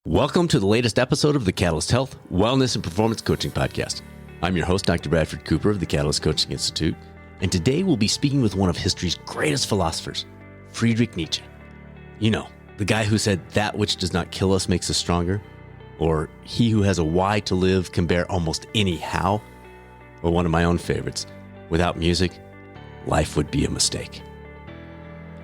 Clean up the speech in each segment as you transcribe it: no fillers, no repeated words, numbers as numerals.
Welcome to the latest episode of the Catalyst Health, Wellness, and Performance Coaching Podcast. I'm your host, Dr. Bradford Cooper of the Catalyst Coaching Institute, and today we'll be speaking with one of history's greatest philosophers, Friedrich Nietzsche. You know, the guy who said, "That which does not kill us makes us stronger," or "He who has a why to live can bear almost any how," or one of my own favorites, "Without music, life would be a mistake."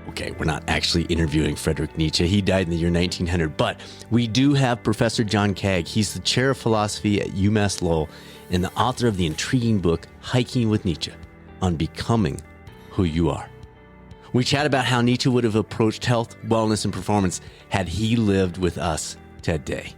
Okay, we're not actually interviewing Friedrich Nietzsche. He died in the year 1900, but we do have Professor John Kaag. He's the chair of philosophy at UMass Lowell and the author of the intriguing book, Hiking with Nietzsche, on becoming who you are. We chat about how Nietzsche would have approached health, wellness, and performance had he lived with us today.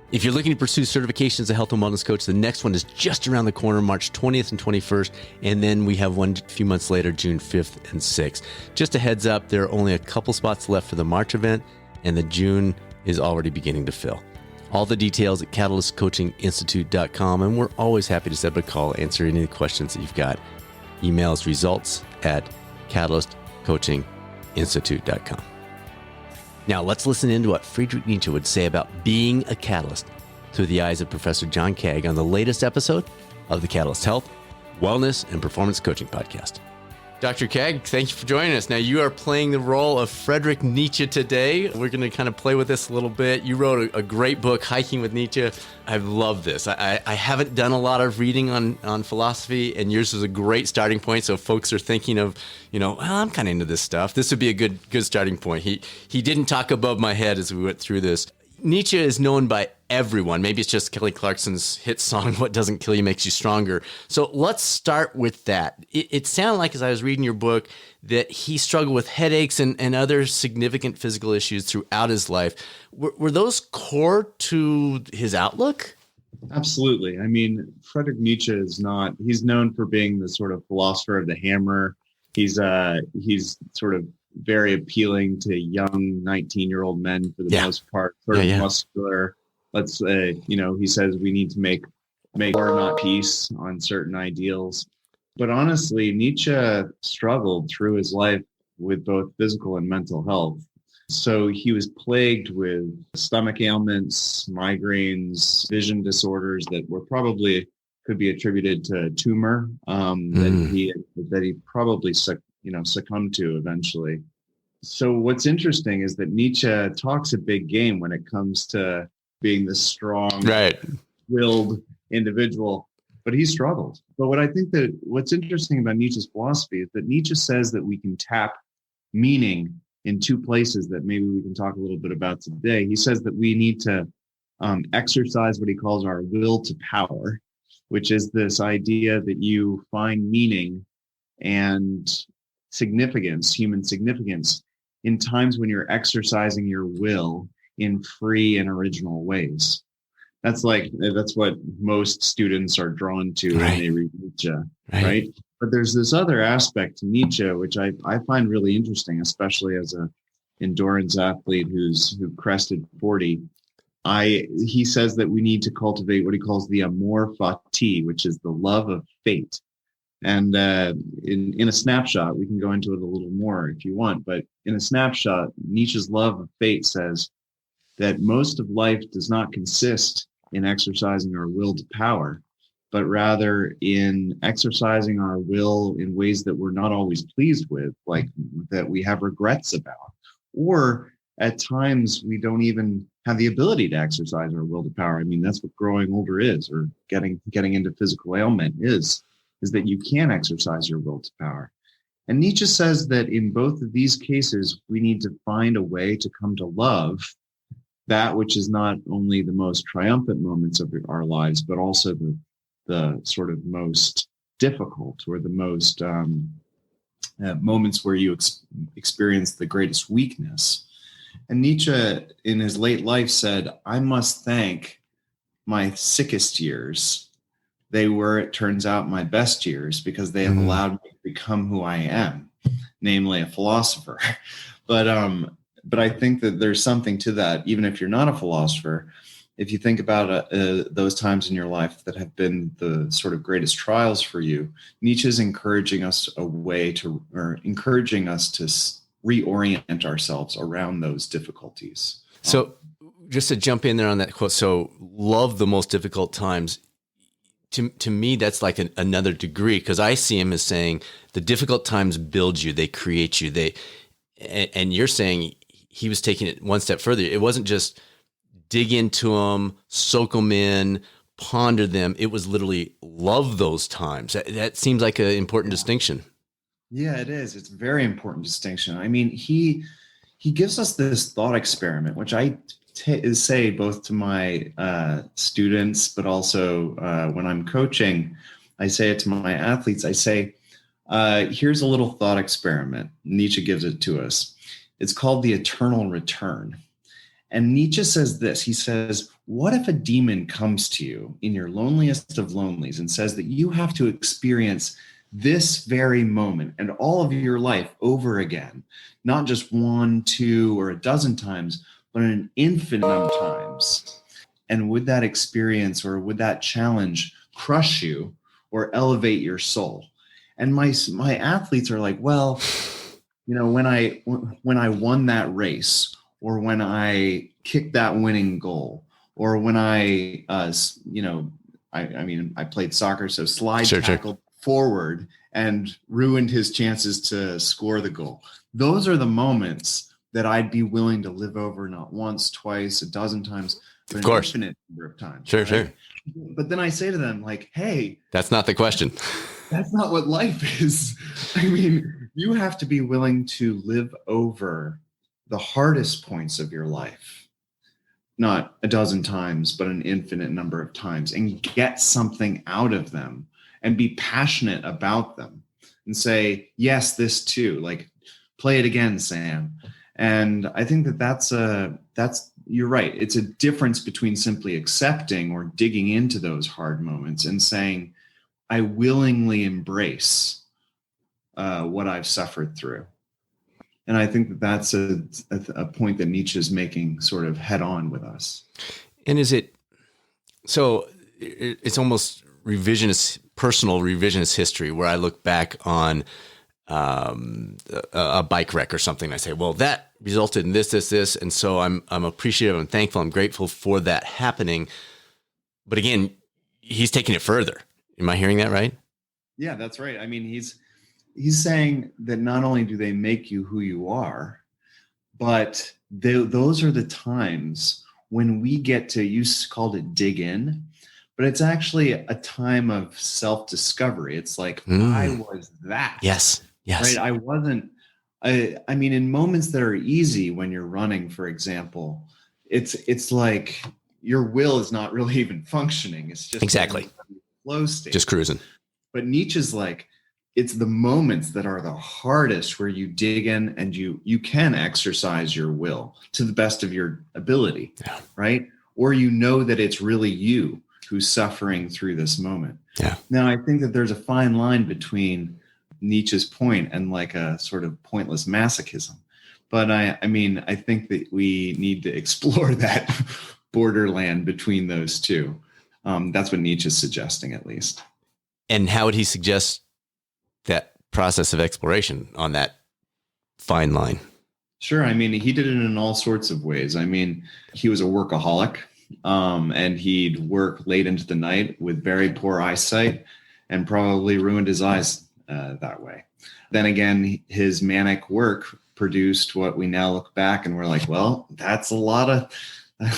If you're looking to pursue certification as a health and wellness coach, the next one is just around the corner, March 20th and 21st. And then we have one a few months later, June 5th and 6th. Just a heads up, there are only a couple spots left for the March event, and the June is already beginning to fill. All the details at catalystcoachinginstitute.com, and we're always happy to set up a call, answer any of the questions that you've got. Email us results@catalystcoachinginstitute.com. Now, let's listen into what Friedrich Nietzsche would say about being a catalyst through the eyes of Professor John Kaag on the latest episode of the Catalyst Health, Wellness, and Performance Coaching Podcast. Dr. Kaag, thank you for joining us. Now, you are playing the role of Friedrich Nietzsche today. We're going to kind of play with this a little bit. You wrote a great book, Hiking with Nietzsche. I love this. I haven't done a lot of reading on philosophy, and yours is a great starting point. So if folks are thinking of, well, I'm kind of into this stuff, this would be a good starting point. He didn't talk above my head as we went through this. Nietzsche is known by everyone. Maybe it's just Kelly Clarkson's hit song, "What Doesn't Kill You Makes You Stronger." So let's start with that. It sounded like, as I was reading your book, that he struggled with headaches and other significant physical issues throughout his life. Were those core to his outlook? Absolutely. I mean, Friedrich Nietzsche he's known for being the sort of philosopher of the hammer. He's sort of very appealing to young 19-year-old men for the most part, sort of muscular. Let's say, he says we need to make war, not peace, on certain ideals. But honestly, Nietzsche struggled through his life with both physical and mental health. So he was plagued with stomach ailments, migraines, vision disorders that could be attributed to tumor that he probably succumbed to eventually. So what's interesting is that Nietzsche talks a big game when it comes to being this strong, willed individual, but he struggled. But what I think that what's interesting about Nietzsche's philosophy is that Nietzsche says that we can tap meaning in two places that maybe we can talk a little bit about today. He says that we need to exercise what he calls our will to power, which is this idea that you find meaning and significance, human significance, in times when you're exercising your will in free and original ways. That's what most students are drawn to when they read Nietzsche, right? But there's this other aspect to Nietzsche, which I find really interesting, especially as an endurance athlete who crested 40. He says that we need to cultivate what he calls the amour fati, which is the love of fate. And in a snapshot, we can go into it a little more if you want, but in a snapshot, Nietzsche's love of fate says that most of life does not consist in exercising our will to power, but rather in exercising our will in ways that we're not always pleased with, like that we have regrets about, or at times we don't even have the ability to exercise our will to power. I mean, that's what growing older is, or getting into physical ailment is that you can exercise your will to power. And Nietzsche says that in both of these cases, we need to find a way to come to love that which is not only the most triumphant moments of our lives, but also the sort of most difficult, or the most moments where you experience the greatest weakness. And Nietzsche, in his late life, said, "I must thank my sickest years. They were, it turns out, my best years, because they have allowed me to become who I am, namely a philosopher." But I think that there's something to that, even if you're not a philosopher. If you think about those times in your life that have been the sort of greatest trials for you, Nietzsche's encouraging us to reorient ourselves around those difficulties. So just to jump in there on that quote, so love the most difficult times. To me, that's like another degree, because I see him as saying the difficult times build you, they create you. And you're saying he was taking it one step further. It wasn't just dig into them, soak them in, ponder them. It was literally love those times. That seems like an important distinction. Yeah, it is. It's a very important distinction. I mean, he gives us this thought experiment, which I say both to my students, but also when I'm coaching, I say it to my athletes. I say, here's a little thought experiment. Nietzsche gives it to us. It's called the eternal return. And Nietzsche says this. He says, what if a demon comes to you in your loneliest of lonelies and says that you have to experience this very moment and all of your life over again, not just 1, 2, or a dozen times, but an infinite number of times? And would that experience or would that challenge crush you or elevate your soul? And my athletes are like, well, when I won that race, or when I kicked that winning goal, or when I played soccer, so tackled forward and ruined his chances to score the goal. Those are the moments that I'd be willing to live over, not once, twice, a dozen times, but an infinite number of times. Sure. But then I say to them, like, hey, that's not the question. That's not what life is. I mean, you have to be willing to live over the hardest points of your life, not a dozen times, but an infinite number of times, and get something out of them and be passionate about them and say, yes, this too, like, play it again, Sam. And I think that's you're right. It's a difference between simply accepting or digging into those hard moments and saying, I willingly embrace what I've suffered through. And I think that's a point that Nietzsche is making sort of head on with us. And it's almost personal revisionist history, where I look back on a bike wreck or something. And I say, well, that resulted in this. And so I'm appreciative, I'm thankful, I'm grateful for that happening. But again, he's taking it further. Am I hearing that right? Yeah, that's right. I mean, he's saying that not only do they make you who you are, but those are the times when we get to, you called it dig in, but it's actually a time of self-discovery. It's like, I was that. Yes. Right? I wasn't, I mean, in moments that are easy when you're running, for example, it's like your will is not really even functioning. It's just exactly flow state. Just cruising. But Nietzsche's like, it's the moments that are the hardest where you dig in and you can exercise your will to the best of your ability, right? Or that it's really you who's suffering through this moment. Yeah. Now, I think that there's a fine line between Nietzsche's point and like a sort of pointless masochism. But I think that we need to explore that borderland between those two. That's what Nietzsche's suggesting, at least. And how would he suggest that process of exploration on that fine line? Sure. I mean, he did it in all sorts of ways. I mean, he was a workaholic, and he'd work late into the night with very poor eyesight and probably ruined his eyes that way. Then again, his manic work produced what we now look back and we're like, well, that's a lot of,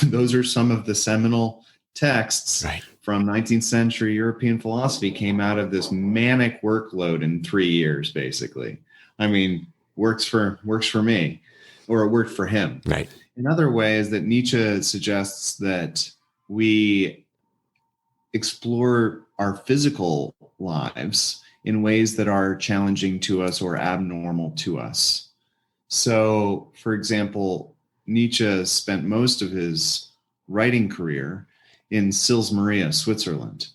those are some of the seminal texts from 19th century European philosophy came out of this manic workload in 3 years, basically. I mean, works for me, or it worked for him. Right. Another way is that Nietzsche suggests that we explore our physical lives in ways that are challenging to us or abnormal to us. So, for example, Nietzsche spent most of his writing career in Sils Maria, Switzerland.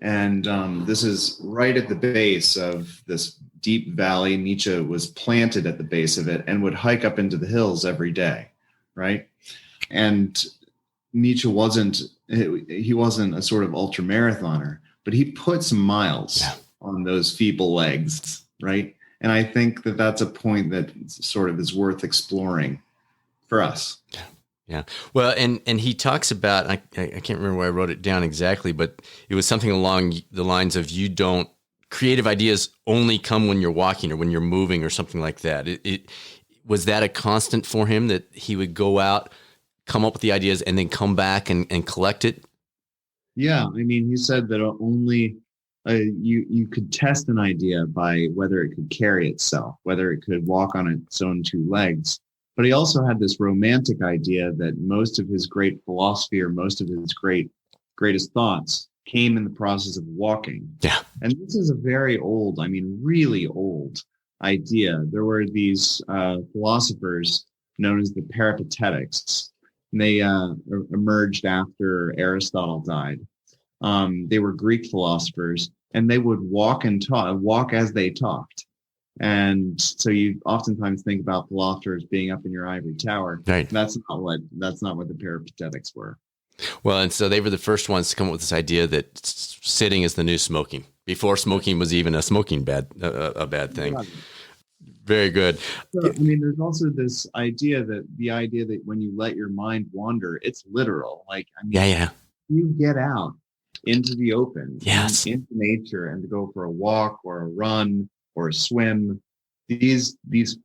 And this is right at the base of this deep valley. Nietzsche was planted at the base of it and would hike up into the hills every day, right? And Nietzsche wasn't a sort of ultra marathoner, but he put some miles on those feeble legs, right? And I think that that's a point that sort of is worth exploring for us. Yeah. Well, and he talks about, I can't remember where I wrote it down exactly, but it was something along the lines of creative ideas only come when you're walking or when you're moving or something like that. Was that a constant for him, that he would go out, come up with the ideas and then come back and collect it? Yeah. I mean, he said that only you could test an idea by whether it could carry itself, whether it could walk on its own two legs. But he also had this romantic idea that most of his great philosophy or most of his greatest thoughts came in the process of walking. Yeah. And this is a very old, I mean, really old idea. There were these philosophers known as the Peripatetics, and they emerged after Aristotle died. They were Greek philosophers, and they would walk as they talked. And so you oftentimes think about philosophers being up in your ivory tower. Right. That's not what the Peripatetics were. Well, and so they were the first ones to come up with this idea that sitting is the new smoking. Before smoking was even a bad thing. Yeah. Very good. So, I mean, there's also this idea that when you let your mind wander, it's literal. Like, I mean, yeah. You get out into the open, yes, into nature, and to go for a walk or a run or a swim. These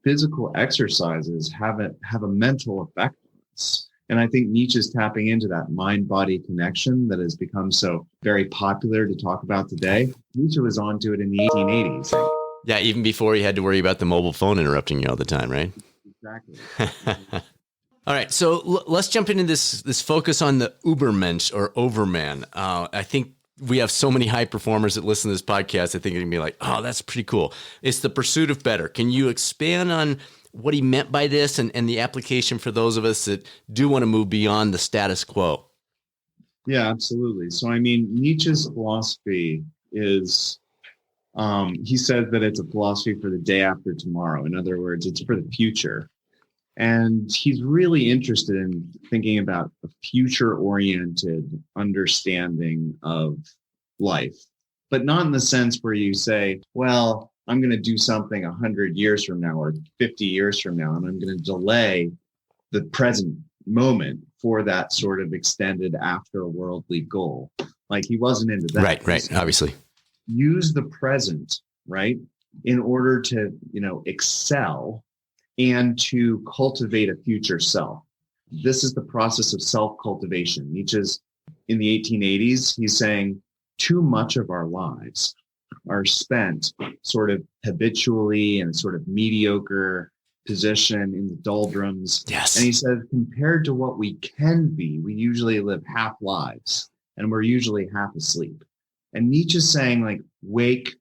physical exercises have a mental effect on us. And I think Nietzsche's tapping into that mind-body connection that has become so very popular to talk about today. Nietzsche was onto it in the 1880s. Yeah, even before he had to worry about the mobile phone interrupting you all the time, right? Exactly. All right, so let's jump into this focus on the Übermensch or Overman. I think we have so many high performers that listen to this podcast. I think it'd be like, oh, that's pretty cool. It's the pursuit of better. Can you expand on what he meant by this and the application for those of us that do want to move beyond the status quo? Yeah, absolutely. So, I mean, Nietzsche's philosophy is, he says that it's a philosophy for the day after tomorrow. In other words, it's for the future. And he's really interested in thinking about a future-oriented understanding of life, but not in the sense where you say, well, I'm going to do something 100 years from now or 50 years from now, and I'm going to delay the present moment for that sort of extended after-worldly goal. Like, he wasn't into that. Right, obviously. Use the present, right, in order to, excel and to cultivate a future self. This is the process of self-cultivation. Nietzsche's in the 1880s, he's saying too much of our lives are spent sort of habitually in a sort of mediocre position in the doldrums. Yes. And he says, compared to what we can be, we usually live half lives and we're usually half asleep. And Nietzsche's saying, like, wake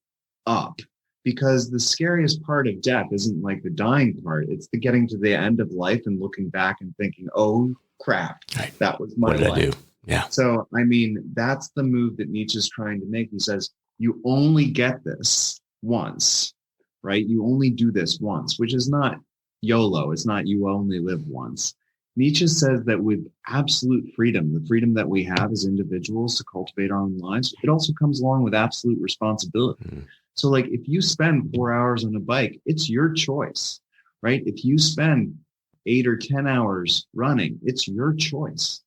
up. Because the scariest part of death isn't like the dying part. It's the getting to the end of life and looking back and thinking, oh, crap, right, that was my life. What did I do? Yeah. So, I mean, that's the move that Nietzsche's trying to make. He says, you only get this once, right? You only do this once, which is not YOLO. It's not you only live once. Nietzsche says that with absolute freedom, the freedom that we have as individuals to cultivate our own lives, it also comes along with absolute responsibility. Mm. So, like, if you spend 4 hours on a bike, it's your choice, right? If you spend 8 or 10 hours running, it's your choice.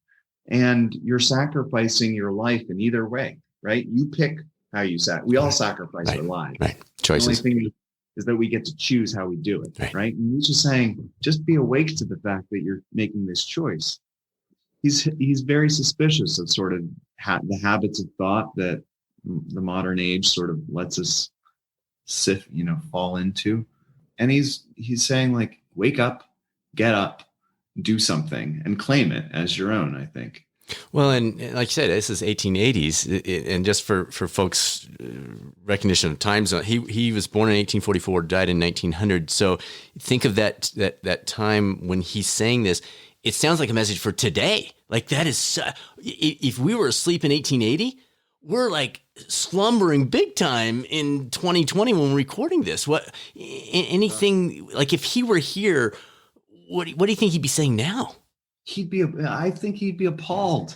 And you're sacrificing your life in either way, right? You pick how you we all sacrifice our lives. Right. Choices. The only thing is that we get to choose how we do it, right? And he's just saying, just be awake to the fact that you're making this choice. He's very suspicious of sort of the habits of thought that the modern age sort of lets us fall into. And he's saying, like, wake up, get up, do something, and claim it as your own, I think. Well, and like you said, this is 1880s, and just for folks' recognition of time zone, he was born in 1844, died in 1900. So think of that time when he's saying this. It sounds like a message for today. Like, that is, if we were asleep in 1880, we're like slumbering big time in 2020 when we're recording this. Anything, like, if he were here, what do you think he'd be saying now? I think he'd be appalled.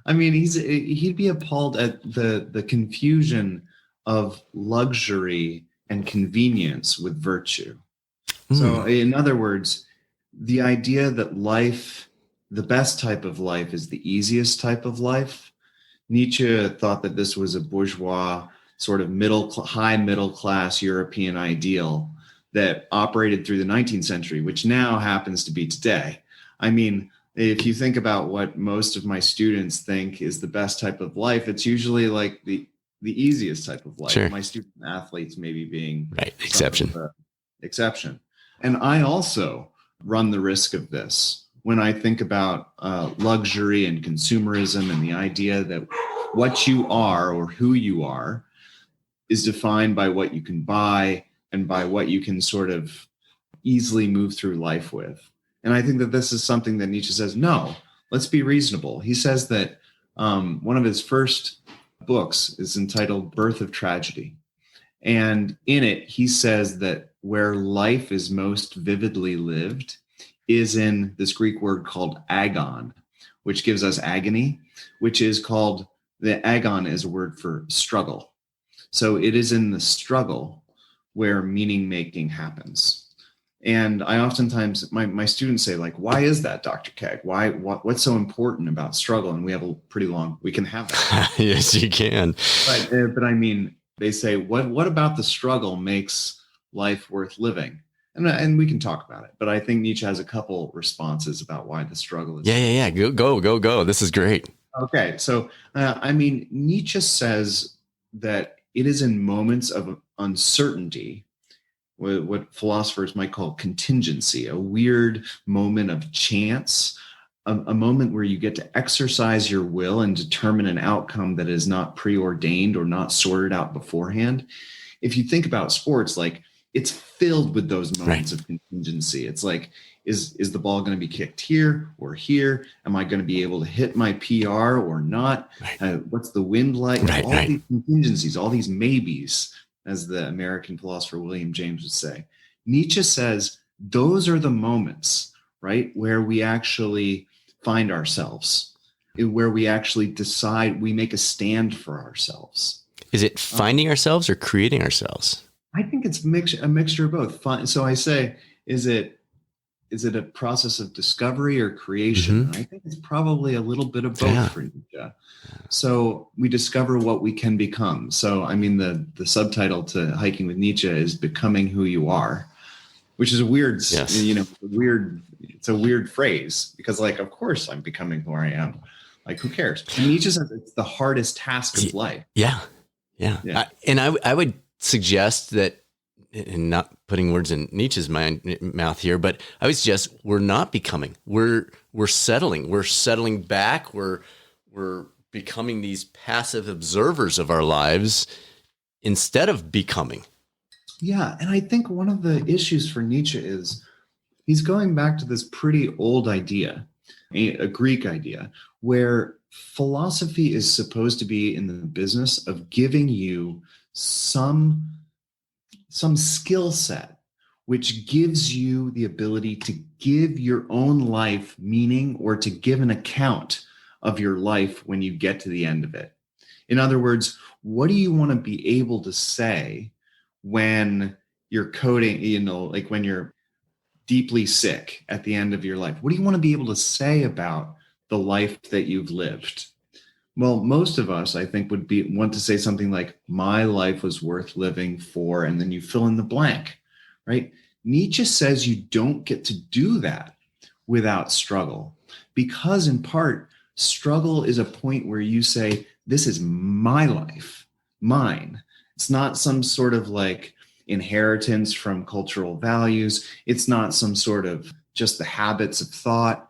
I mean, he'd be appalled at the confusion of luxury and convenience with virtue. So, in other words, the idea that life the best type of life is the easiest type of life. Nietzsche thought that this was a bourgeois, sort of high middle class European ideal that operated through the 19th century, which now happens to be today. I mean, if you think about what most of my students think is the best type of life, it's usually like the easiest type of life. Sure. My student athletes maybe being Right. Exception. Exception. And I also run the risk of this when I think about luxury and consumerism and the idea that what you are or who you are is defined by what you can buy and by what you can sort of easily move through life with. And I think that this is something that Nietzsche says, no, let's be reasonable. He says that one of his first books is entitled Birth of Tragedy. And in it, he says that where life is most vividly lived is in this Greek word called agon, which gives us agony, which is called, the agon is a word for struggle. So it is in the struggle where meaning making happens. And I oftentimes, my students say, like, why is that, Dr. Kaag? What's so important about struggle? And we have we can have that. Yes, you can. But I mean, they say, what about the struggle makes life worth living? And we can talk about it. But I think Nietzsche has a couple responses about why the struggle is. Yeah. Go. This is great. Okay. So, I mean, Nietzsche says that it is in moments of uncertainty, what philosophers might call contingency, a weird moment of chance, a moment where you get to exercise your will and determine an outcome that is not preordained or not sorted out beforehand. If you think about sports, like, it's filled with those moments of contingency. It's like, is the ball going to be kicked here or here? Am I going to be able to hit my PR or not? What's the wind like? All these contingencies, all these maybes, as the American philosopher William James would say. Nietzsche says those are the moments, right, where we actually find ourselves, where we actually decide, we make a stand for ourselves. Is it finding ourselves or creating ourselves? I think it's a mixture of both. So I say, is it a process of discovery or creation? Mm-hmm. I think it's probably a little bit of both for Nietzsche. So we discover what we can become. So, I mean, the subtitle to Hiking with Nietzsche is Becoming Who You Are, which is a weird, it's a weird phrase because, like, of course I'm becoming who I am. Like, who cares? And Nietzsche says it's the hardest task of life. Yeah. And I would suggest that, and not putting words in Nietzsche's mouth here, but I would suggest we're not becoming. We're settling. We're settling back. We're becoming these passive observers of our lives instead of becoming. Yeah, and I think one of the issues for Nietzsche is he's going back to this pretty old idea, a Greek idea, where philosophy is supposed to be in the business of giving you some skill set which gives you the ability to give your own life meaning or to give an account of your life when you get to the end of it. In other words, what do you want to be able to say when you're coding, like when you're deeply sick at the end of your life? What do you want to be able to say about the life that you've lived? Well, most of us, I think, would want to say something like, my life was worth living for, and then you fill in the blank, right? Nietzsche says you don't get to do that without struggle, because in part, struggle is a point where you say, this is my life, mine. It's not some sort of like inheritance from cultural values. It's not some sort of just the habits of thought.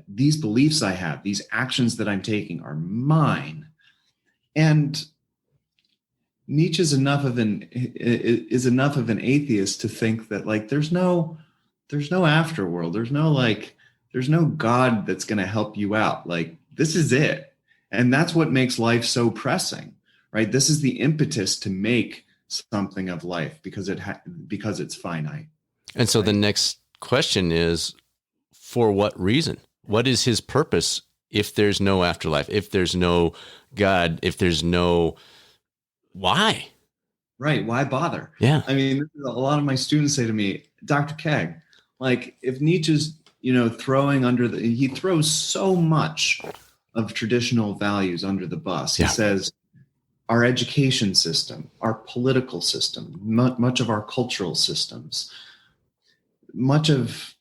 These beliefs I have, these actions that I'm taking are mine. And Nietzsche is enough of an atheist to think that, like, there's no afterworld. There's no God that's going to help you out. Like, this is it. And that's what makes life so pressing, right? This is the impetus to make something of life because it's finite. And so the next question is, for what reason? What is his purpose if there's no afterlife, if there's no God, if there's no why? Right. Why bother? Yeah. I mean, a lot of my students say to me, Dr. Kaag, like, if Nietzsche's, he throws so much of traditional values under the bus. Yeah. He says our education system, our political system, much of our cultural systems, much of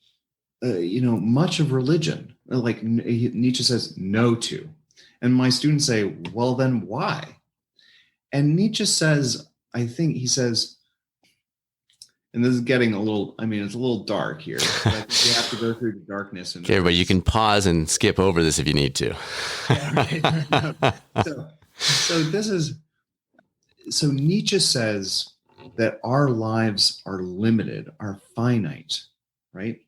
religion, like Nietzsche says no to. And my students say, well, then why? And Nietzsche says, I think he says, and this is getting it's a little dark here. But I think we have to go through the darkness. Okay, but you can pause and skip over this if you need to. So Nietzsche says that our lives are limited, are finite, right?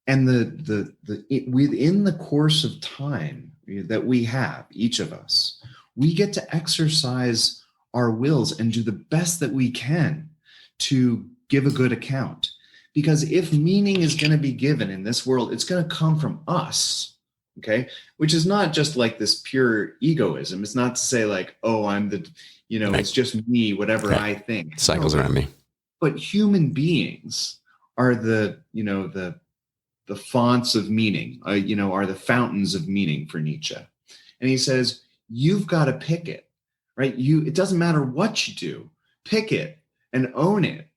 And within the course of time that we have, each of us, we get to exercise our wills and do the best that we can to give a good account. Because if meaning is going to be given in this world, it's going to come from us, okay? Which is not just like this pure egoism. It's not to say like, oh, I'm the, right. It's just me, whatever I think. Cycles around me. But human beings are the fonts of meaning, are the fountains of meaning for Nietzsche. And he says, you've got to pick it, right? It doesn't matter what you do, pick it and own it,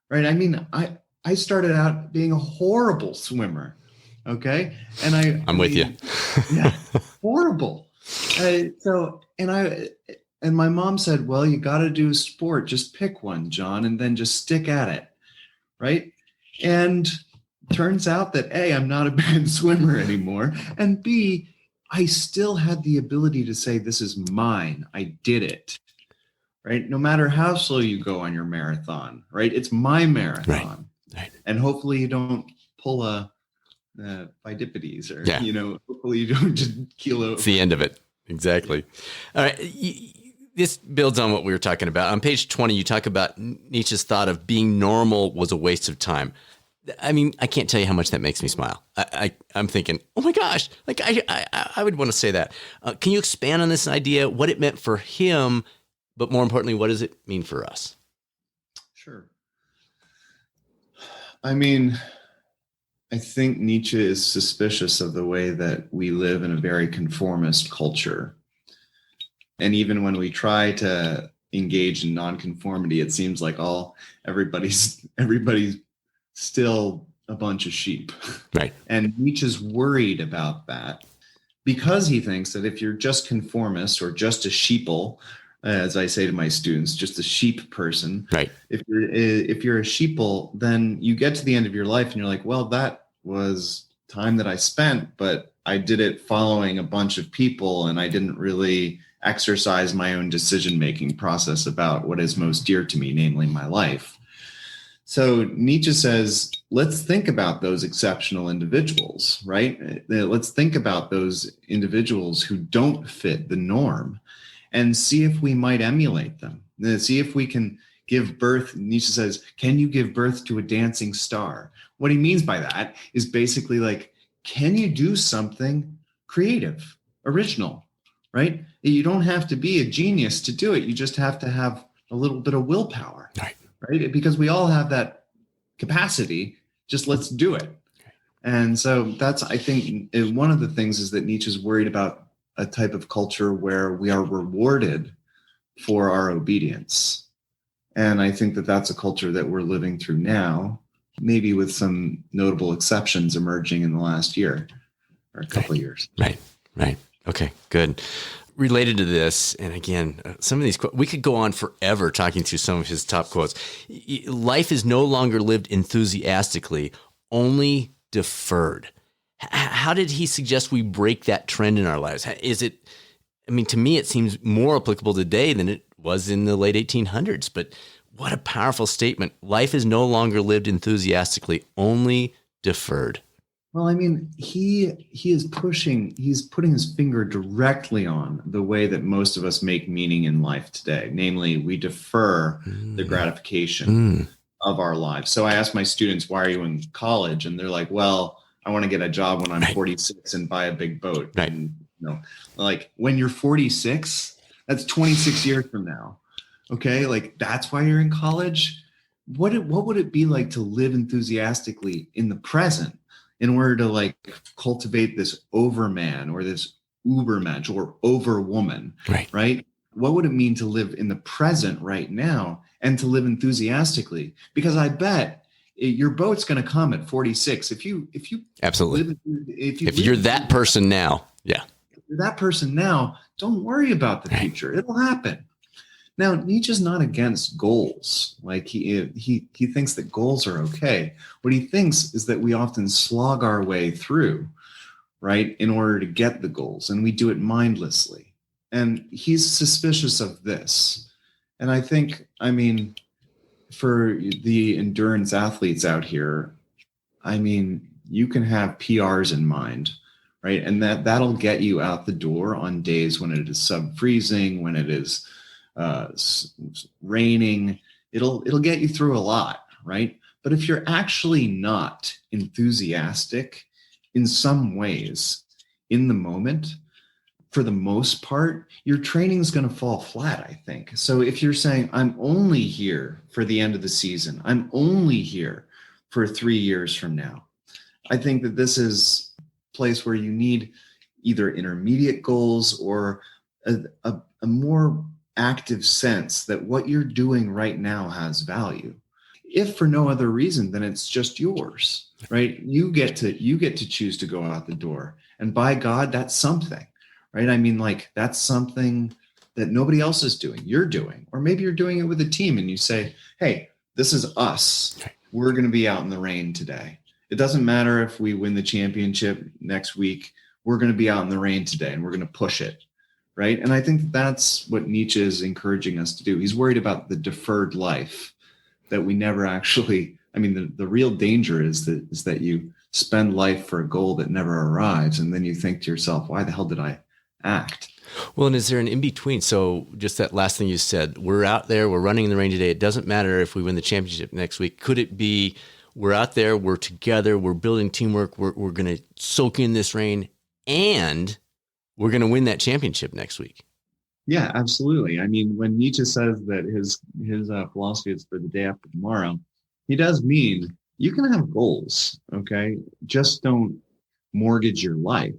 right? I mean, I started out being a horrible swimmer, okay? And I'm with you. Yeah, horrible. And my mom said, well, you got to do sport. Just pick one, John, and then just stick at it, right? And turns out that A, I'm not a bad swimmer anymore, and B, I still had the ability to say, this is mine. I did it, right? No matter how slow you go on your marathon, right? It's my marathon. Right. And hopefully you don't pull a bidipides or, hopefully you don't just keel over. It's the end of it. Exactly. All right. This builds on what we were talking about. On page 20, you talk about Nietzsche's thought of being normal was a waste of time. I mean, I can't tell you how much that makes me smile. I'm thinking, oh my gosh, like I would want to say that. Can you expand on this idea, what it meant for him, but more importantly, what does it mean for us? Sure. I mean, I think Nietzsche is suspicious of the way that we live in a very conformist culture. And even when we try to engage in nonconformity, it seems like everybody's still a bunch of sheep. Right. And Nietzsche's worried about that because he thinks that if you're just conformist or just a sheeple, as I say to my students, just a sheep person, right? If you're a sheeple, then you get to the end of your life and you're like, well, that was time that I spent, but I did it following a bunch of people and I didn't really exercise my own decision-making process about what is most dear to me, namely my life. So Nietzsche says, let's think about those exceptional individuals, right? Let's think about those individuals who don't fit the norm and see if we might emulate them. See if we can give birth. Nietzsche says, can you give birth to a dancing star? What he means by that is basically like, can you do something creative, original, right? You don't have to be a genius to do it. You just have to have a little bit of willpower. Right? Because we all have that capacity. Just let's do it. And so that's, I think, one of the things is that Nietzsche's worried about a type of culture where we are rewarded for our obedience. And I think that that's a culture that we're living through now, maybe with some notable exceptions emerging in the last year or a couple of years. Right. Okay, good. Related to this, and again, some of these quotes, we could go on forever talking through some of his top quotes. Life is no longer lived enthusiastically, only deferred. How did he suggest we break that trend in our lives? Is it, I mean, to me, it seems more applicable today than it was in the late 1800s, but what a powerful statement. Life is no longer lived enthusiastically, only deferred. Well, I mean, he's putting his finger directly on the way that most of us make meaning in life today. Namely, we defer the gratification of our lives. So I ask my students, why are you in college? And they're like, well, I want to get a job when I'm 46 and buy a big boat. Right. And, like when you're 46, that's 26 years from now. Okay. Like that's why you're in college. What would it be like to live enthusiastically in the present? in order to like cultivate this overman or this ubermensch or overwoman, right? What would it mean to live in the present right now and to live enthusiastically? Because I bet your boat's going to come at 46. If you absolutely, if you're that person now, yeah, if you're that person now, don't worry about the future. It'll happen. Now, Nietzsche's not against goals. Like he thinks that goals are okay. What he thinks is that we often slog our way through, right, in order to get the goals, and we do it mindlessly. And he's suspicious of this. And I think, I mean, for the endurance athletes out here, I mean, you can have PRs in mind, right? And that'll get you out the door on days when it is sub-freezing, when it is raining. It'll get you through a lot, right? But if you're actually not enthusiastic in some ways in the moment, for the most part, your training is going to fall flat, I think. So if you're saying, I'm only here for the end of the season, I'm only here for 3 years from now, I think that this is a place where you need either intermediate goals or a more active sense that what you're doing right now has value. If for no other reason, then it's just yours, right? You get to choose to go out the door. And by God, that's something, right? I mean, like, that's something that nobody else is doing. You're doing, or maybe you're doing it with a team and you say, hey, this is us. We're going to be out in the rain today. It doesn't matter if we win the championship next week. We're going to be out in the rain today and we're going to push it. Right. And I think that's what Nietzsche is encouraging us to do. He's worried about the deferred life that we never actually, I mean, the real danger is that you spend life for a goal that never arrives. And then you think to yourself, why the hell did I act? Well, and is there an in-between? So just that last thing you said, we're out there, we're running in the rain today. It doesn't matter if we win the championship next week. Could it be we're out there, we're together, we're building teamwork, we're going to soak in this rain, and we're going to win that championship next week? Yeah, absolutely. I mean, when Nietzsche says that his philosophy is for the day after tomorrow, he does mean you can have goals, okay? Just don't mortgage your life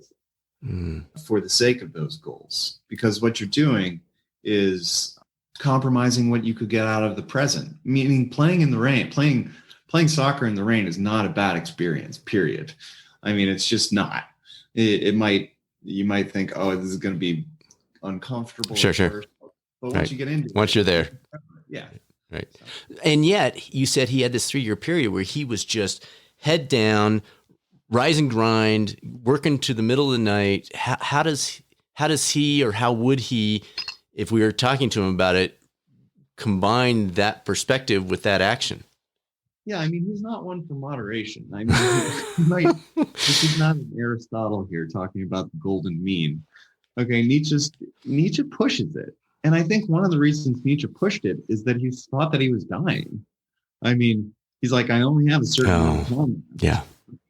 for the sake of those goals, because what you're doing is compromising what you could get out of the present. Meaning, playing in the rain, playing soccer in the rain is not a bad experience, period. I mean, it's just not. You might think, oh, this is going to be uncomfortable. Sure. First, but once you get into once you're there. Yeah. Right. And yet you said he had this 3-year period where he was just head down, rise and grind, working to the middle of the night. How does he, or how would he, if we were talking to him about it, combine that perspective with that action? Yeah, I mean, he's not one for moderation. I mean, this is not an Aristotle here talking about the golden mean. Okay, Nietzsche pushes it. And I think one of the reasons Nietzsche pushed it is that he thought that he was dying. I mean, he's like, I only have a certain amount of time. Yeah.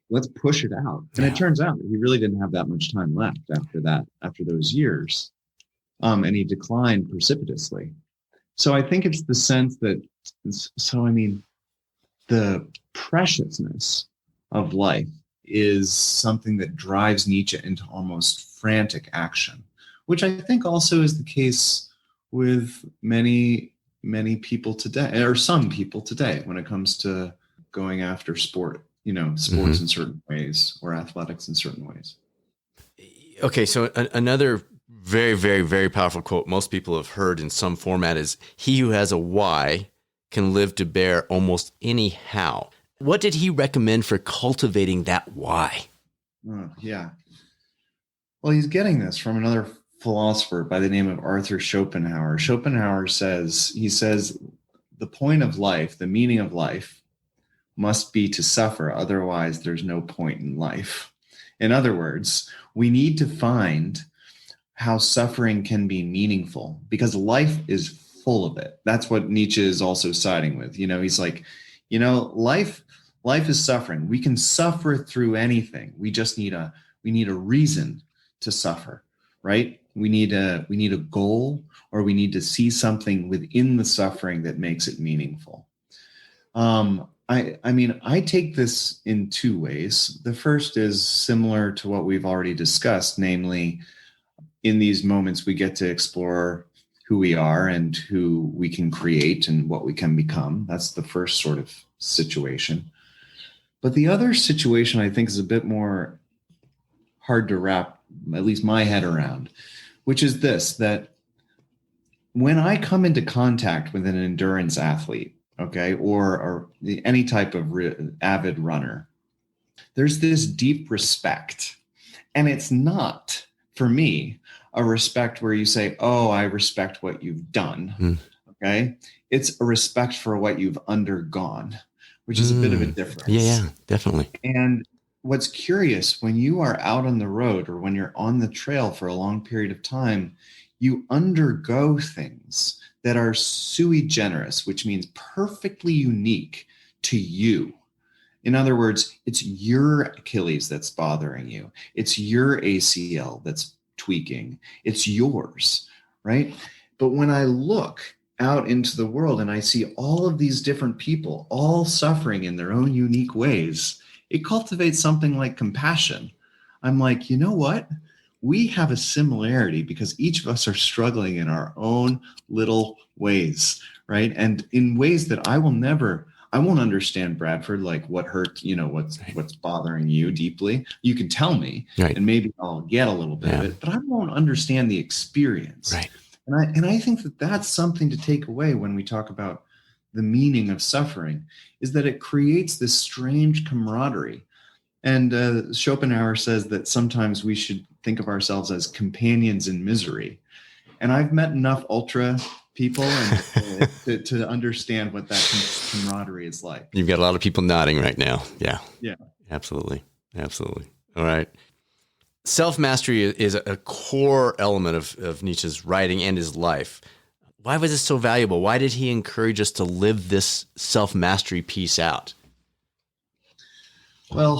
Let's push it out. And it turns out that he really didn't have that much time left after those years. And he declined precipitously. So I think it's the sense that, the preciousness of life is something that drives Nietzsche into almost frantic action, which I think also is the case with many, many people today, or some people today, when it comes to going after sports in certain ways or athletics in certain ways. Okay, so another very, very, very powerful quote most people have heard in some format is, he who has a why can live to bear almost any how. What did he recommend for cultivating that why? Yeah. Well, he's getting this from another philosopher by the name of Arthur Schopenhauer. Schopenhauer says the point of life, the meaning of life, must be to suffer. Otherwise, there's no point in life. In other words, we need to find how suffering can be meaningful, because life is full of it. That's what Nietzsche is also siding with. He's like, life is suffering. We can suffer through anything. We just need a reason to suffer, right? We need a goal, or we need to see something within the suffering that makes it meaningful. I mean, I take this in two ways. The first is similar to what we've already discussed, namely, in these moments, we get to explore who we are and who we can create and what we can become. That's the first sort of situation. But the other situation I think is a bit more hard to wrap, at least my head around, which is this, that when I come into contact with an endurance athlete, okay, or any type of avid runner, there's this deep respect. And it's not, for me, a respect where you say, oh, I respect what you've done, okay? It's a respect for what you've undergone, which is a bit of a difference. Yeah, definitely. And what's curious, when you are out on the road or when you're on the trail for a long period of time, you undergo things that are sui generis, which means perfectly unique to you. In other words, it's your Achilles that's bothering you. It's your ACL that's tweaking. It's yours, right? But when I look out into the world and I see all of these different people all suffering in their own unique ways, it cultivates something like compassion. I'm like, you know what? We have a similarity because each of us are struggling in our own little ways, right? And in ways that I won't understand, Bradford, like what hurt, what's bothering you deeply. You can tell me, right, and maybe I'll get a little bit of it, but I won't understand the experience. Right. And I think that that's something to take away when we talk about the meaning of suffering, is that it creates this strange camaraderie. And Schopenhauer says that sometimes we should think of ourselves as companions in misery. And I've met enough ultra people and to understand what that camaraderie is like. You've got a lot of people nodding right now. Yeah. Yeah. Absolutely. All right. Self-mastery is a core element of Nietzsche's writing and his life. Why was it so valuable? Why did he encourage us to live this self-mastery piece out? Well,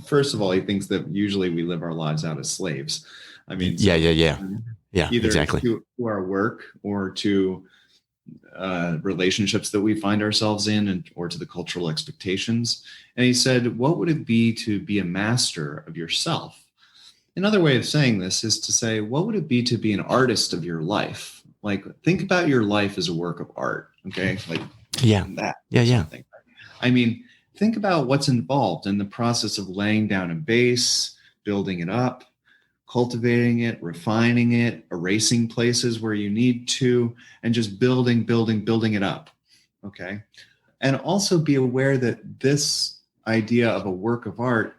first of all, he thinks that usually we live our lives out as slaves. I mean, yeah, either exactly. to our work or to relationships that we find ourselves in, or to the cultural expectations. And he said, what would it be to be a master of yourself? Another way of saying this is to say, what would it be to be an artist of your life? Like, think about your life as a work of art. Okay. Like, that. Yeah. I mean, think about what's involved in the process of laying down a base, building it up, cultivating it, refining it, erasing places where you need to, and just building it up. Okay. And also be aware that this idea of a work of art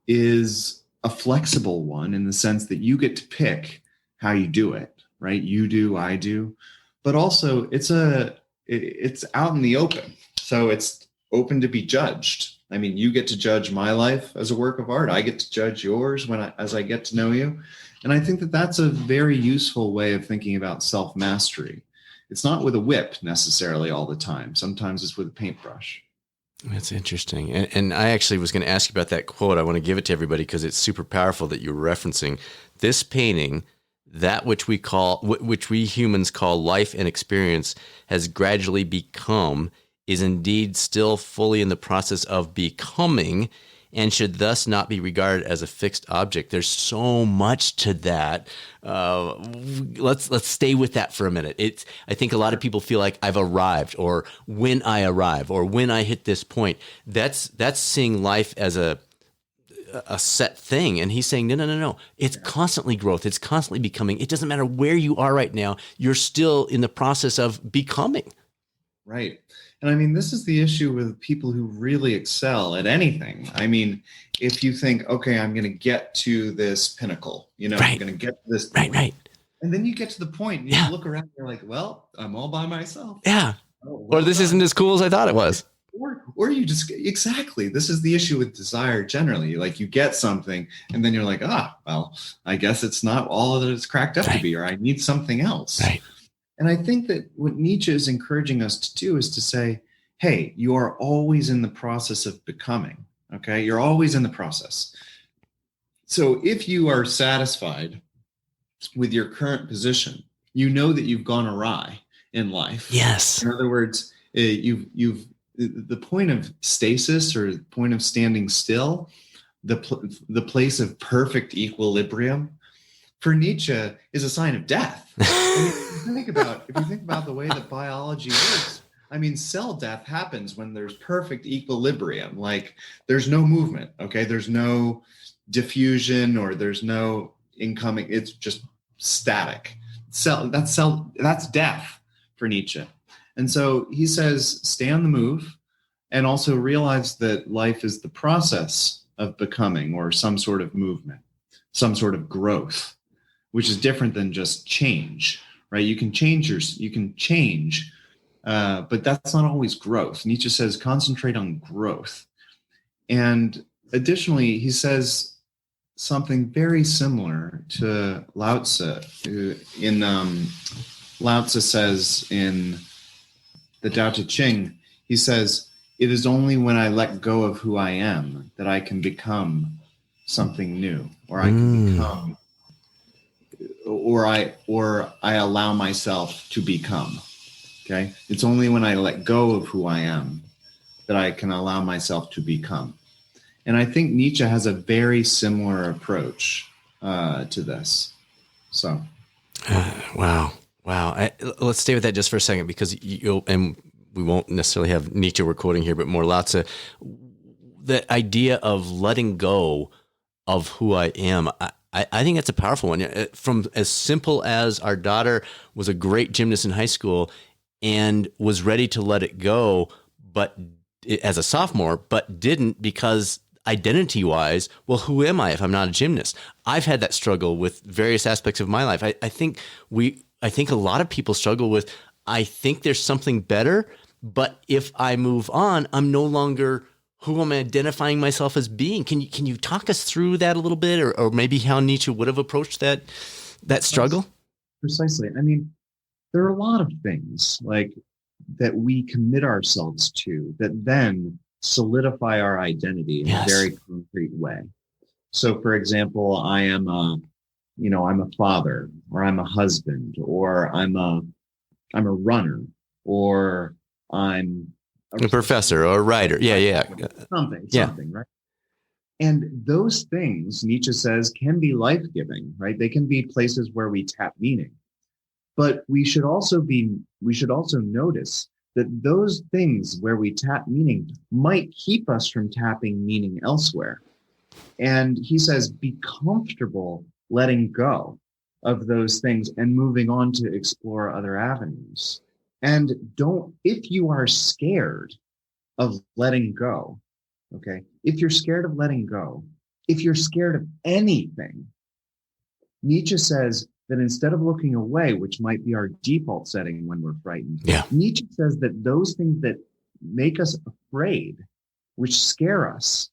is a flexible one, in the sense that you get to pick how you do it, right? You do, I do, but also it's out in the open. So it's open to be judged. I mean, you get to judge my life as a work of art. I get to judge yours as I get to know you. And I think that that's a very useful way of thinking about self-mastery. It's not with a whip necessarily all the time. Sometimes it's with a paintbrush. That's interesting. And I actually was going to ask you about that quote. I want to give it to everybody because it's super powerful that you're referencing. This painting, that which we humans call life and experience, has gradually become, is indeed still fully in the process of becoming, and should thus not be regarded as a fixed object. There's so much to that. Let's stay with that for a minute. I think a lot of people feel like I've arrived, or when I arrive, or when I hit this point. That's seeing life as a set thing. And he's saying, no. It's constantly growth. It's constantly becoming. It doesn't matter where you are right now. You're still in the process of becoming. Right. And I mean, this is the issue with people who really excel at anything. I mean, if you think, okay, I'm going to get to this pinnacle, right, I'm going to get to this point. Right. And then you get to the point and you look around and you're like, well, I'm all by myself. Yeah. Or this isn't as cool as I thought it was. Or you just, exactly. This is the issue with desire generally. Like, you get something and then you're like, well, I guess it's not all that it's cracked up to be, or I need something else. Right. And I think that what Nietzsche is encouraging us to do is to say, hey, you are always in the process of becoming, okay? You're always in the process. So if you are satisfied with your current position, you know that you've gone awry in life. Yes. In other words, you've the point of stasis, or the point of standing still, the place of perfect equilibrium, for Nietzsche is a sign of death. I mean, if you think about the way that biology works, I mean, cell death happens when there's perfect equilibrium. Like there's no movement, okay? There's no diffusion, or there's no incoming. It's just static. That's death for Nietzsche. And so he says, stay on the move, and also realize that life is the process of becoming, or some sort of movement, some sort of growth, which is different than just change, right? You can change, but that's not always growth. Nietzsche says, concentrate on growth. And additionally, he says something very similar to Lao Tzu. Lao Tzu says in the Tao Te Ching, he says, it is only when I let go of who I am that I can become something new, or I can become, or I allow myself to become. Okay. It's only when I let go of who I am that I can allow myself to become. And I think Nietzsche has a very similar approach to this. So. Wow. Let's stay with that just for a second, because and we won't necessarily have Nietzsche we're quoting here, but more Lao Tzu. The idea of letting go of who I am, I think that's a powerful one. From as simple as our daughter was a great gymnast in high school and was ready to let it go, but as a sophomore, but didn't because identity-wise, well, who am I if I'm not a gymnast? I've had that struggle with various aspects of my life. I think a lot of people struggle with, I think there's something better, but if I move on, I'm no longer who I'm identifying myself as being. Can you talk us through that a little bit, or maybe how Nietzsche would have approached that struggle? Precisely. I mean, there are a lot of things like that we commit ourselves to that then solidify our identity in a very concrete way. So, for example, I'm a father, or I'm a husband, or I'm a runner, or I'm a professor or a writer. Something, right? And those things, Nietzsche says, can be life-giving, right? They can be places where we tap meaning. But we should also notice that those things where we tap meaning might keep us from tapping meaning elsewhere. And he says, be comfortable letting go of those things and moving on to explore other avenues. And if you are scared of letting go, okay, if you're scared of letting go, if you're scared of anything, Nietzsche says that instead of looking away, which might be our default setting when we're frightened, Nietzsche says that those things that make us afraid, which scare us,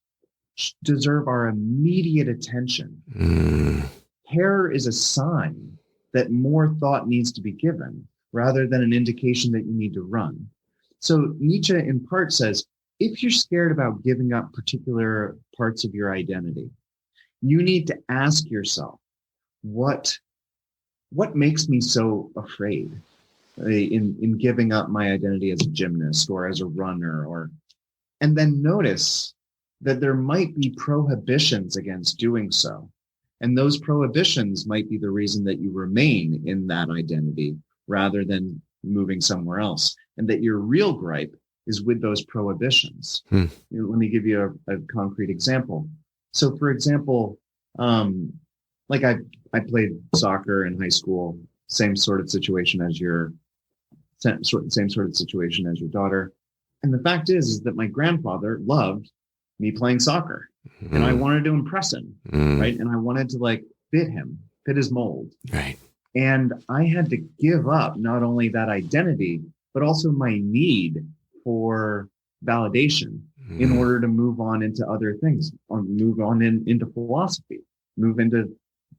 deserve our immediate attention. Terror is a sign that more thought needs to be given, rather than an indication that you need to run. So Nietzsche in part says, if you're scared about giving up particular parts of your identity, you need to ask yourself, what makes me so afraid in giving up my identity as a gymnast or as a runner, and then notice that there might be prohibitions against doing so. And those prohibitions might be the reason that you remain in that identity rather than moving somewhere else. And that your real gripe is with those prohibitions. Let me give you a concrete example. So for example, like I played soccer in high school, same sort of situation as your daughter. And the fact is that my grandfather loved me playing soccer, and I wanted to impress him, right? And I wanted to fit his mold. Right. And I had to give up not only that identity, but also my need for validation in order to move on into other things, or move on into philosophy, move into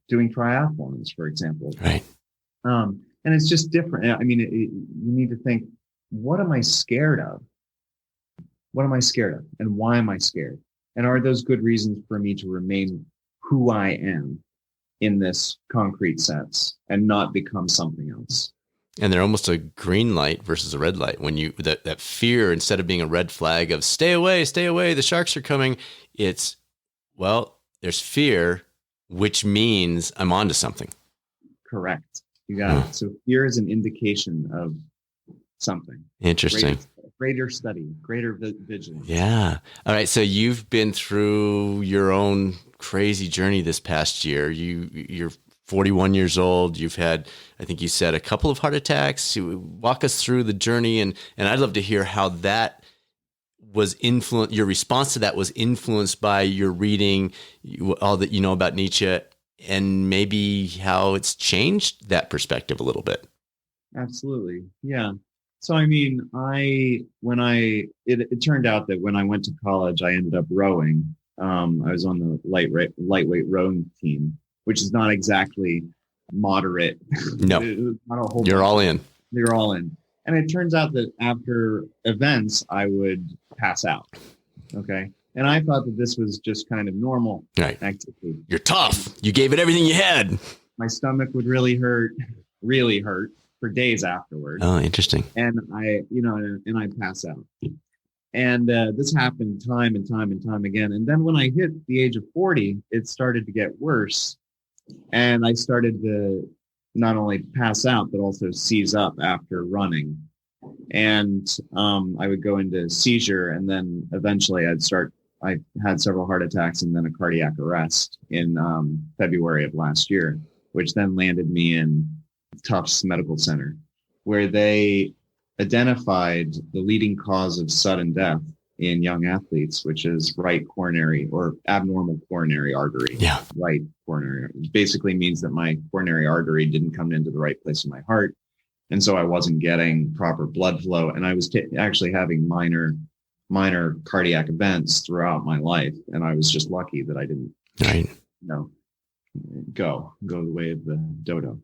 doing triathlons, for example. Right. And it's just different. I mean, you need to think, what am I scared of? What am I scared of? And why am I scared? And are those good reasons for me to remain who I am in this concrete sense and not become something else? And they're almost a green light versus a red light. When you, that fear, instead of being a red flag of stay away, the sharks are coming, it's, well, there's fear, which means I'm onto something. Correct. You got it. So fear is an indication of something. Interesting. Greater study, greater vigilance. Yeah. All right. So you've been through your own crazy journey this past year. You're 41 years old. You've had, I think you said, a couple of heart attacks. Walk us through the journey, and I'd love to hear how that was influenced. Your response to that was influenced by your reading, all that you know about Nietzsche, and maybe how it's changed that perspective a little bit. Absolutely. Yeah. So, I mean, it turned out that when I went to college, I ended up rowing. I was on the lightweight rowing team, which is not exactly moderate. No, not a whole you're all in. You're all in. And it turns out that after events, I would pass out. Okay. And I thought that this was just kind of normal activity. You're tough. You gave it everything you had. My stomach would really hurt for days afterwards. Oh, interesting. And I pass out. And this happened time and time again. And then when I hit the age of 40, it started to get worse. And I started to not only pass out, but also seize up after running. And I would go into seizure. And then eventually I had several heart attacks and then a cardiac arrest in February of last year, which then landed me in Tufts Medical Center, where they identified the leading cause of sudden death in young athletes, which is right coronary or abnormal coronary artery. Yeah. Right coronary. It basically means that my coronary artery didn't come into the right place in my heart. And so I wasn't getting proper blood flow. And I was actually having minor cardiac events throughout my life. And I was just lucky that I didn't, go the way of the dodo.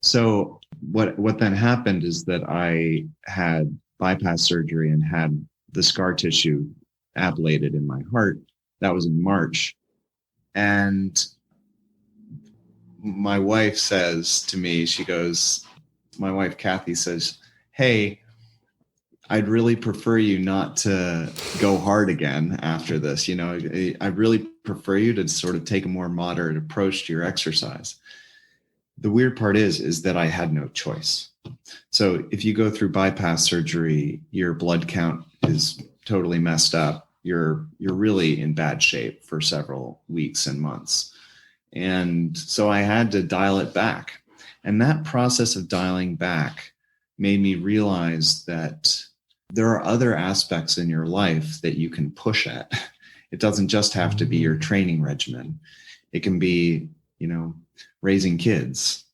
So what then happened is that I had bypass surgery and had the scar tissue ablated in my heart. That was in March. And my wife says to me, my wife, Kathy, says, "Hey, I'd really prefer you not to go hard again after this. I really prefer you to sort of take a more moderate approach to your exercise." The weird part is that I had no choice. So if you go through bypass surgery, your blood count is totally messed up. You're really in bad shape for several weeks and months. And so I had to dial it back. And that process of dialing back made me realize that there are other aspects in your life that you can push at. It doesn't just have to be your training regimen. It can be, raising kids,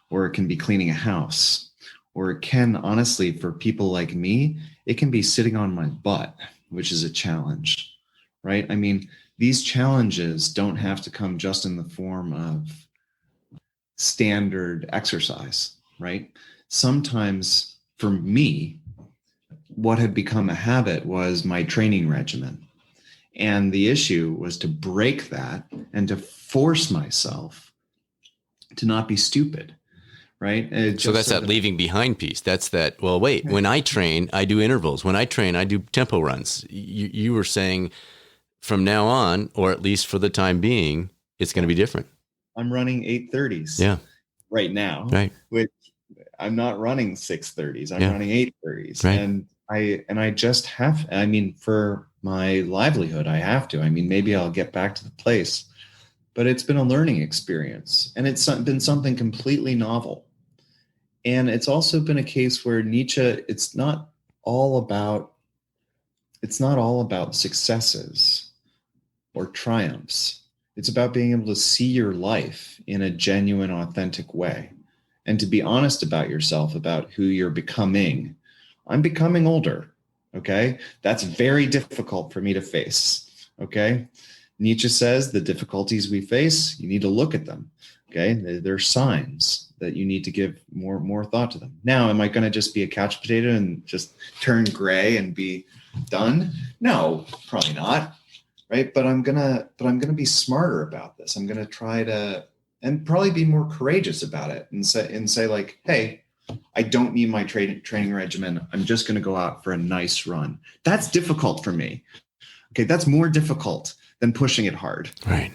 or it can be cleaning a house, or it can, honestly, for people like me, it can be sitting on my butt, which is a challenge, right? I mean, these challenges don't have to come just in the form of standard exercise, right? Sometimes for me, what had become a habit was my training regimen. And the issue was to break that and to force myself to not be stupid, right? So that's that leaving behind piece. That's that, well, wait, when I train, I do intervals. When I train, I do tempo runs. You were saying from now on, or at least for the time being, it's going to be different. I'm running 8:30s right now, right? Which I'm not running 6:30s. I'm running 8:30s. Right. And I just have, for my livelihood, I have to. Maybe I'll get back to the place. But it's been a learning experience, and it's been something completely novel. And it's also been a case where Nietzsche, it's not all about successes or triumphs. It's about being able to see your life in a genuine, authentic way, and to be honest about yourself, about who you're becoming. I'm becoming older. Okay. That's very difficult for me to face. Okay. Nietzsche says the difficulties we face, you need to look at them. Okay. They're signs that you need to give more thought to them. Now, am I going to just be a couch potato and just turn gray and be done? No, probably not. Right. But I'm going to be smarter about this. I'm going to try to, and probably be more courageous about it and say like, hey, I don't need my training regimen. I'm just going to go out for a nice run. That's difficult for me. Okay, that's more difficult than pushing it hard. Right.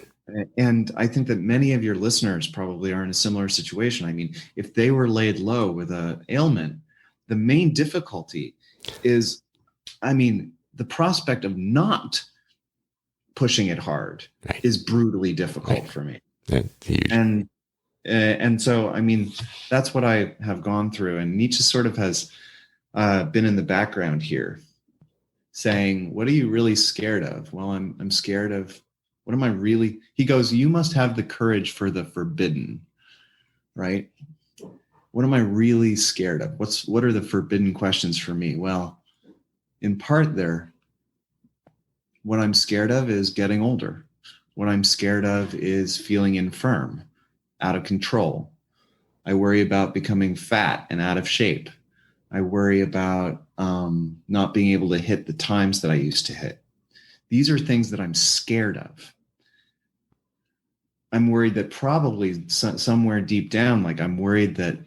And I think that many of your listeners probably are in a similar situation. I mean, if they were laid low with an ailment, the main difficulty is, the prospect of not pushing it hard is brutally difficult for me. That's huge. And so, that's what I have gone through. And Nietzsche sort of has been in the background here saying, what are you really scared of? Well, I'm scared of, what am I really? He goes, you must have the courage for the forbidden, right? What am I really scared of? What are the forbidden questions for me? Well, in part what I'm scared of is getting older. What I'm scared of is feeling infirm, out of control. I worry about becoming fat and out of shape. I worry about not being able to hit the times that I used to hit. These are things that I'm scared of. I'm worried that probably somewhere deep down, I'm worried that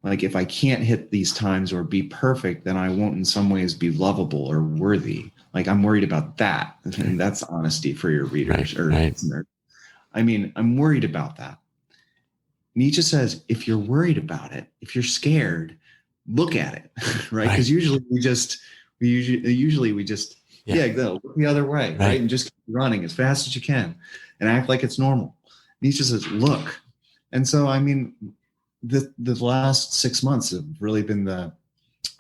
if I can't hit these times or be perfect, then I won't in some ways be lovable or worthy. I'm worried about that. And that's honesty for your readers or listeners. I'm worried about that. Nietzsche says, if you're worried about it, if you're scared, look at it, right? Because usually we just go look the other way, right? And just keep running as fast as you can and act like it's normal. Nietzsche says, look. And so, the last 6 months have really been the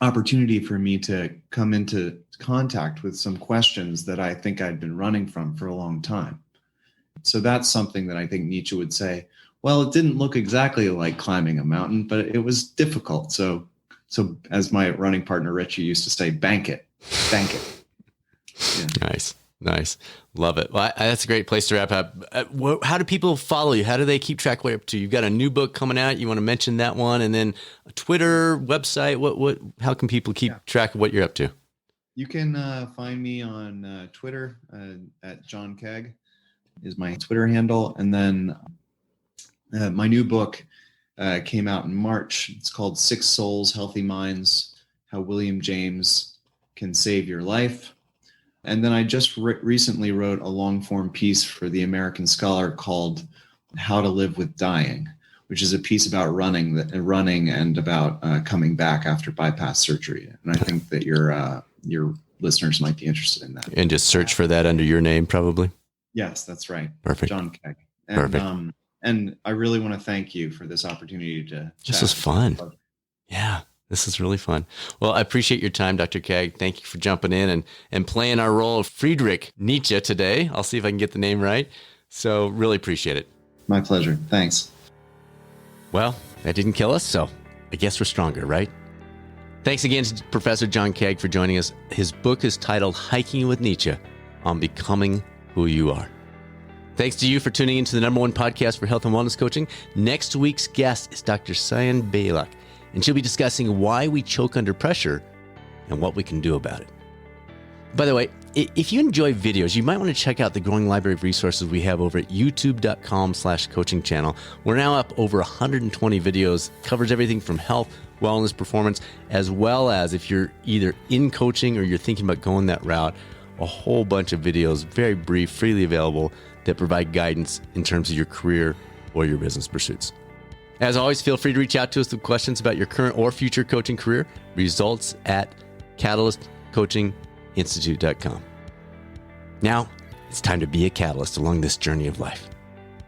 opportunity for me to come into contact with some questions that I think I'd been running from for a long time. So that's something that I think Nietzsche would say, well, it didn't look exactly like climbing a mountain, but it was difficult. So as my running partner, Richie, used to say, bank it. Yeah. Nice. Love it. Well, that's a great place to wrap up. How do people follow you? How do they keep track of what you're up to? You've got a new book coming out. You want to mention that one, and then a Twitter, website. How can people keep track of what you're up to? You can find me on Twitter at John Kaag is my Twitter handle. And then my new book came out in March. It's called 6 Souls, Healthy Minds, How William James Can Save Your Life. And then I just recently wrote a long-form piece for the American Scholar called How to Live with Dying, which is a piece about running and about coming back after bypass surgery. And I think that your listeners might be interested in that. And just search for that under your name, probably? Yes, that's right. Perfect. John Kaag. Perfect. And I really want to thank you for this opportunity to chat. This was fun. Yeah. This is really fun. Well, I appreciate your time, Dr. Kaag. Thank you for jumping in and playing our role of Friedrich Nietzsche today. I'll see if I can get the name right. So really appreciate it. My pleasure. Thanks. Well, that didn't kill us, so I guess we're stronger, right? Thanks again to Professor John Kaag for joining us. His book is titled Hiking with Nietzsche on Becoming Who You Are. Thanks to you for tuning into the #1 podcast for health and wellness coaching. Next week's guest is Dr. Sayan Balak, and she'll be discussing why we choke under pressure and what we can do about it. By the way, if you enjoy videos, you might want to check out the growing library of resources we have over at youtube.com/coaching channel. We're now up over 120 videos, covers everything from health, wellness, performance, as well as if you're either in coaching or you're thinking about going that route, a whole bunch of videos, very brief, freely available, that provide guidance in terms of your career or your business pursuits. As always, feel free to reach out to us with questions about your current or future coaching career. Results at catalystcoachinginstitute.com. Now, it's time to be a catalyst along this journey of life.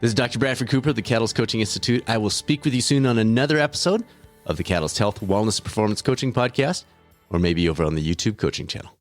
This is Dr. Bradford Cooper of the Catalyst Coaching Institute. I will speak with you soon on another episode of the Catalyst Health, Wellness, Performance Coaching Podcast, or maybe over on the YouTube coaching channel.